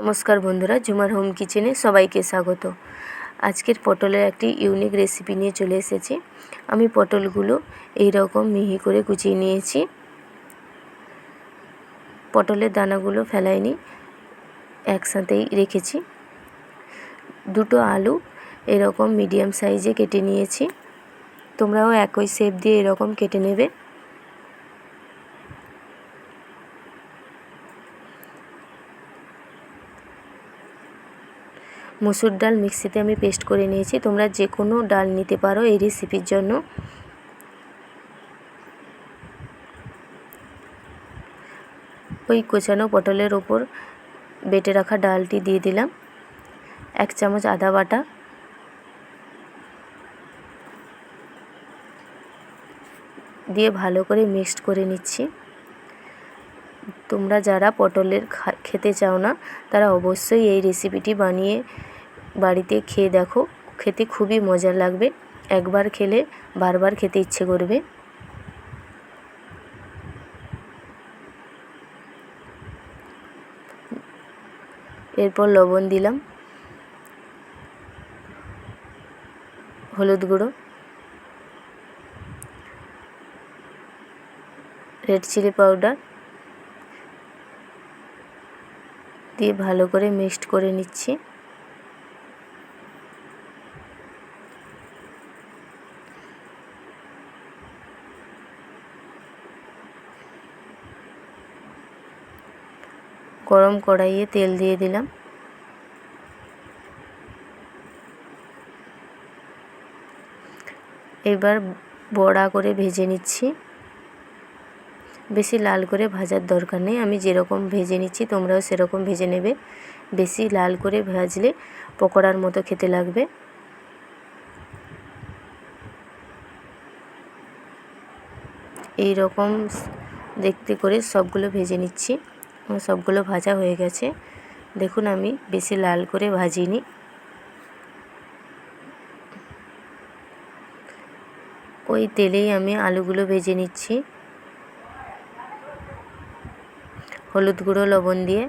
নমস্কার বন্ধুরা, ঝুমার হোম কিচেনে সবাইকে স্বাগত। আজকের পটলের একটি ইউনিক রেসিপি নিয়ে চলে এসেছি। আমি পটলগুলো এই রকম মিহি করে কুচিয়ে নিয়েছি। পটলের দানাগুলো ফেলাইনি, একসাথেই রেখেছি। দুটো আলু এরকম মিডিয়াম সাইজে কেটে নিয়েছি। তোমরাও একই শেপ দিয়ে এরকম কেটে নেবে। মসুর ডাল মিক্সিতে আমি পেস্ট করে নিয়েছি। তোমরা যে কোনো ডাল নিতে পারো এই রেসিপির জন্য। ওই কোচানো পটলের ওপর বেটে রাখা ডালটি দিয়ে দিলাম। 1 চামচ আদা বাটা, দিয়ে ভালো করে মিক্সড করে নিচ্ছি। তোমরা যারা পটলের খেতে চাও না তারা অবশ্যই এই রেসিপিটি বানিয়ে বাড়িতে খেয়ে দেখো। খেতে খুবই মজা লাগবে। একবার খেলে বারবার খেতে ইচ্ছে করবে। এরপর লবণ দিলাম, হলুদ গুঁড়ো, রেড চিলি পাউডার দিয়ে ভালো করে মিক্সড করে নিচ্ছি। গরম কড়াইয়ে তেল দিয়ে দিলাম। এবার বড়া করে ভেজে নিচ্ছি। বেশি লাল করে ভাজার দরকার নেই। আমি যেরকম ভেজে নিচ্ছি তোমরাও সেরকম ভেজে নেবে। বেশি লাল করে ভাজলে পকোড়ার মতো খেতে লাগবে। এই রকম দেখতে করে সবগুলো ভেজে নিচ্ছি। সবগুলো ভাজা হয়ে গেছে। দেখুন আমি বেশি লাল করে ভাজিনি। ওই তেলেই আমি আলুগুলো ভেজে নিচ্ছি, হলুদ গুঁড়ো, লবণ দিয়ে।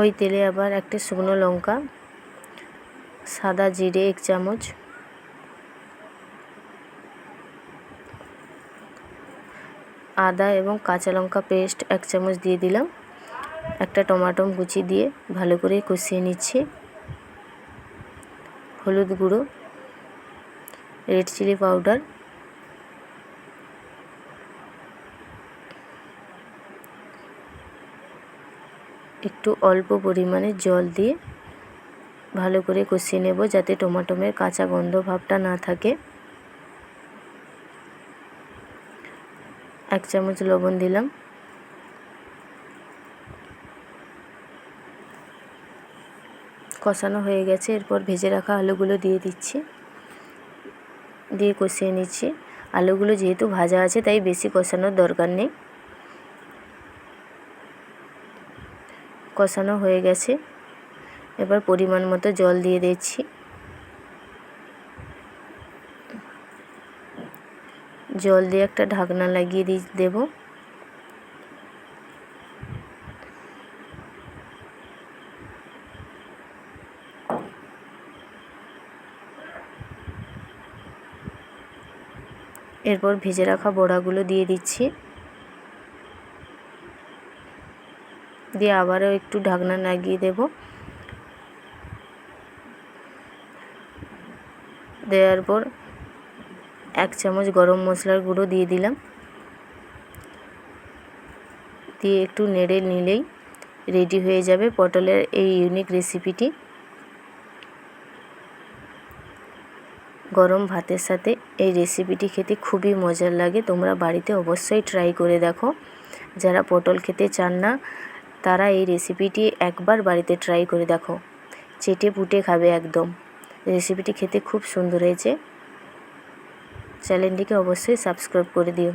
ওই তেলে আবার একটা শুকনো লঙ্কা, সাদা জিরে 1 চামচ, আদা এবং কাঁচা লঙ্কা পেস্ট 1 চামচ দিয়ে দিলাম। একটা টমেটো কুচি দিয়ে ভালো করে কষিয়ে নিচ্ছি। হলুদ গুঁড়ো, রেড চিলি পাউডার, একটু অল্প পরিমাণে জল দিয়ে ভালো করে কষিয়ে নেব যাতে টমেটোর কাঁচা গন্ধ ভাবটা না থাকে। 1 চামচ লবণ দিলাম। কষানো হয়ে গেছে। এরপর ভেজে রাখা আলুগুলো দিয়ে দিচ্ছি, দিয়ে কষিয়ে নিচ্ছি। আলুগুলো যেহেতু ভাজা আছে তাই বেশি কষানোর দরকার নেই। কষানো হয়ে গেছে। এবার পরিমাণ মতো জল দিয়ে দিচ্ছি। জল দিয়ে একটা ঢাকনা লাগিয়ে দেব। এরপর ভেজে রাখা বড়াগুলো দিয়ে দিচ্ছি, দিয়ে আবারও একটু ঢাকনা লাগিয়ে দেব। দেওয়ার পর 1 চামচ গরম মশলার গুঁড়ো দিয়ে দিলাম, দিয়ে একটু নেড়ে নিলেই রেডি হয়ে যাবে পটলের এই ইউনিক রেসিপিটি। গরম ভাতের সাথে এই রেসিপিটি খেতে খুবই মজার লাগে। তোমরা বাড়িতে অবশ্যই ট্রাই করে দেখো। যারা পটল খেতে চান না তারা এই রেসিপিটি একবার বাড়িতে ট্রাই করে দেখো। চেটে পুটে খাবে একদম। রেসিপিটি খেতে খুব সুন্দর হয়েছে। চ্যানেলটিকে অবশ্যই সাবস্ক্রাইব করে দিও।